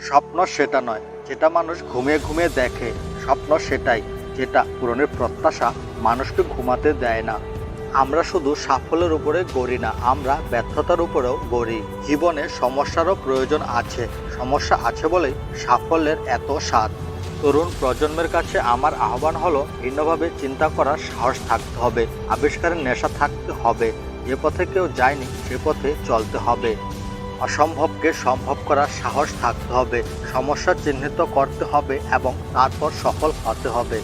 স্বপ্ন সেটা নয় যেটা মানুষ ঘুমিয়ে ঘুমিয়ে দেখে। স্বপ্ন সেটাই যেটা পূরণের প্রত্যাশা মানুষকে ঘুমাতে দেয় না। আমরা শুধু সাফল্যের উপরে গড়ি না, আমরা ব্যর্থতার উপরেও গড়ি। জীবনে সমস্যারও প্রয়োজন আছে, সমস্যা আছে বলেই সাফল্যের এত স্বাদ। তরুণ প্রজন্মের কাছে আমার আহ্বান হলো, ভিন্নভাবে চিন্তা করার সাহস থাকতে হবে, আবিষ্কারের নেশা থাকতে হবে। যে পথে কেউ যায়নি সে পথে চলতে হবে। অসম্ভবকে সম্ভব করার সাহস থাকতে হবে, সমস্যা চিহ্নিত করতে হবে এবং তারপর সফল হতে হবে।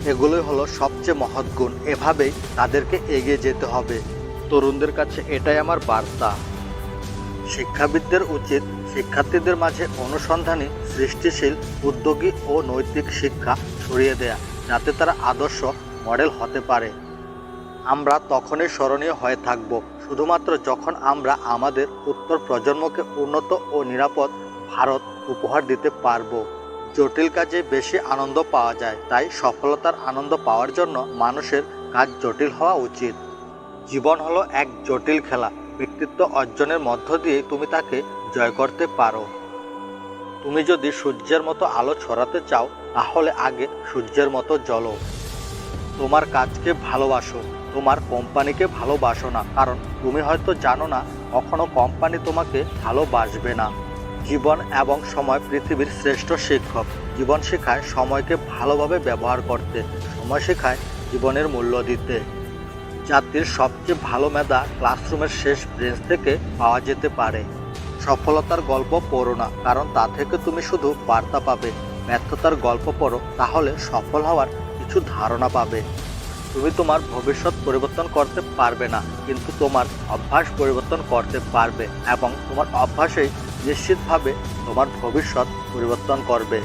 এগুলোই হলো সবচেয়ে মহৎ গুণ। এভাবেই তাদেরকে এগিয়ে যেতে হবে। তরুণদের কাছে এটাই আমার বার্তা। শিক্ষাবিদদের উচিত শিক্ষার্থীদের মাঝে অনুসন্ধানী, সৃষ্টিশীল, উদ্যোগী ও নৈতিক শিক্ষা ছড়িয়ে দেয়া, যাতে তারা আদর্শ মডেল হতে পারে। আমরা তখনই স্মরণীয় হয়ে থাকব শুধুমাত্র যখন আমরা আমাদের উত্তর প্রজন্মকে উন্নত ও নিরাপদ ভারত উপহার দিতে পারব। জটিল কাজে বেশি আনন্দ পাওয়া যায়, তাই সফলতার আনন্দ পাওয়ার জন্য মানুষের কাজ জটিল হওয়া উচিত। জীবন হলো এক জটিল খেলা। ব্যক্তিত্ব অর্জনের মধ্য দিয়ে তুমি তাকে জয় করতে পারো। তুমি যদি সূর্যের মতো আলো ছড়াতে চাও, তাহলে আগে সূর্যের মতো জ্বলো। তোমার কাজকে ভালোবাসো, তোমার কোম্পানিকে ভালোবাসো না, কারণ তুমি হয়তো জানো না কখনো কোম্পানি তোমাকে ভালোবাসবে না। জীবন এবং সময় পৃথিবীর শ্রেষ্ঠ শিক্ষক। জীবন শেখায় সময়কে ভালোভাবে ব্যবহার করতে, সময় শেখায় জীবনের মূল্য দিতে। জাতির সবচেয়ে ভালো মেধা ক্লাসরুমের শেষ ব্রেঞ্চ থেকে পাওয়া যেতে পারে। সফলতার গল্প পড়ো না, কারণ তা থেকে তুমি শুধু বার্তা পাবে। ব্যর্থতার গল্প পড়ো, তাহলে সফল হওয়ার কিছু ধারণা পাবে। তুমি তোমার ভবিষ্যৎ পরিবর্তন করতে পারবে না, কিন্তু তোমার অভ্যাস পরিবর্তন করতে পারবে, এবং তোমার অভ্যাসেই নিশ্চিতভাবে তোমার ভবিষ্যৎ পরিবর্তন করবে।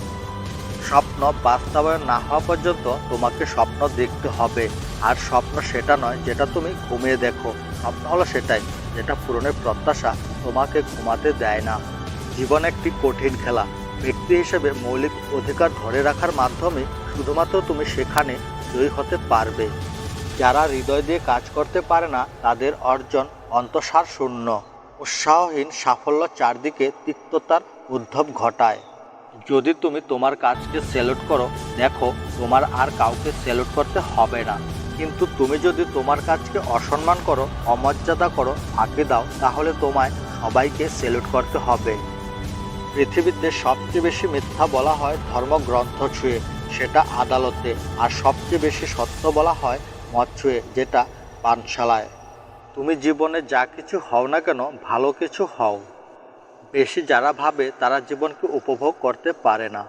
স্বপ্ন বাস্তবায়ন না হওয়া পর্যন্ত তোমাকে স্বপ্ন দেখতে হবে। আর স্বপ্ন সেটা নয় যেটা তুমি ঘুমিয়ে দেখো, স্বপ্ন হলো সেটাই যেটা পূরণের প্রত্যাশা তোমাকে ঘুমাতে দেয় না। জীবন একটি কঠিন খেলা। ব্যক্তি হিসেবে মৌলিক অধিকার ধরে রাখার মাধ্যমে শুধুমাত্র তুমি সেখানে জয়ী হতে পারবে। যারা হৃদয় দিয়ে কাজ করতে পারে না, তাদের অর্জন অন্তঃসার শূন্য। উৎসাহহীন সাফল্য চারদিকে তিক্ততার উদ্ভব ঘটায়। যদি তুমি তোমার কাজকে স্যালুট করো, দেখো তোমার আর কাউকে স্যালুট করতে হবে না। কিন্তু তুমি যদি তোমার কাজকে অসম্মান করো, অমর্যাদা করো, ফাঁকি দাও, তাহলে তোমায় সবাইকে স্যালুট করতে হবে। পৃথিবীতে সবচেয়ে বেশি মিথ্যা বলা হয় ধর্মগ্রন্থ ছুঁয়ে, সেটা আদালতে। আর সবচেয়ে বেশি সত্য বলা হয় মদ ছুঁয়ে, যেটা পানশালায়। তুমি জীবনে যা কিছু হও না কেন, ভালো কিছু হও। বেশি যারা ভাবে তারা জীবনকে উপভোগ করতে পারে না।